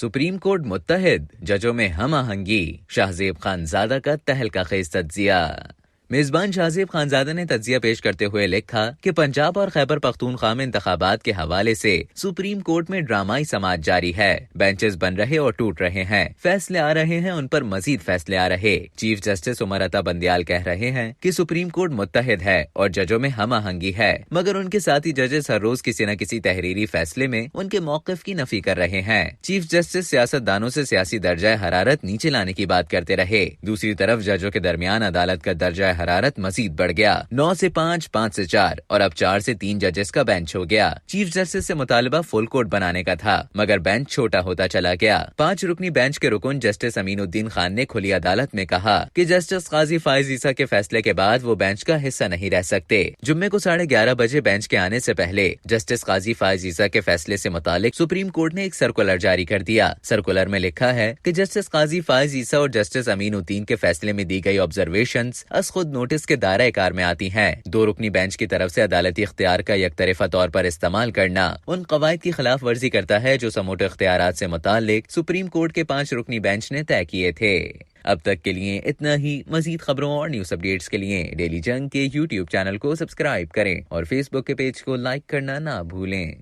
Supreme court मुत्तहिद, जजों में हम आहंगी, शाहजेब खानजादा का तहलका खेज तज्जिया। मेजबान शाहजेब खानजादा ने तज्जिया पेश करते हुए लिखा कि पंजाब और खैबर पख्तूनख्वा में इंतखाबात के हवाले से सुप्रीम कोर्ट में ड्रामाई समाज जारी है। बेंचेस बन रहे और टूट रहे हैं, फैसले आ रहे हैं, उन पर मजीद फैसले आ रहे। चीफ जस्टिस उमर अता बंदियाल कह रहे हैं कि सुप्रीम कोर्ट मुत्तहिद है और जजों में हम आहंगी है, मगर उनके साथी जजेस हर रोज किसी न किसी तहरीरी फैसले में उनके मौकिफ की नफी कर रहे हैं। चीफ जस्टिस सियासतदानों से सियासी दर्जा हरारत नीचे लाने की बात करते रहे। दूसरी तरफ जजों के दरमियान अदालत का दर्जा हरारत मजीद बढ़ गया। 9 से 5, 5 से 4 और अब 4 से 3 जजेस का बेंच हो गया। चीफ जस्टिस से मुतालबा फुल कोर्ट बनाने का था, मगर बेंच छोटा होता चला गया। 5 रुकनी बेंच के रुकन जस्टिस अमीनुद्दीन खान ने खुली अदालत में कहा कि जस्टिस काजी फाइज ईसा के फैसले के बाद वो बेंच का हिस्सा नहीं रह सकते। जुम्मे को 11:30 बजे बेंच के आने से पहले जस्टिस काजी फाइज ईसा के फैसले से मुतालिक सुप्रीम कोर्ट ने एक सर्कुलर जारी कर दिया। सर्कुलर में लिखा है कि जस्टिस काजी फाइज ईसा और जस्टिस अमीनुद्दीन के फैसले में दी गई ऑब्जर्वेशंस अस खुद नोटिस के दायरा कार में आती हैं। 2 रुकनी बेंच की तरफ से अदालती इख्तियार का यकतरफा तौर पर इस्तेमाल करना उन कवायद की खिलाफ वर्जी करता है जो समूचे इख्तियारात से मुतालिक सुप्रीम कोर्ट के 5 रुकनी बेंच ने तय किए थे। अब तक के लिए इतना ही। मजीद खबरों और न्यूज अपडेट्स के लिए डेली जंग के YouTube चैनल को सब्सक्राइब करें और फेसबुक के पेज को लाइक करना ना भूलें।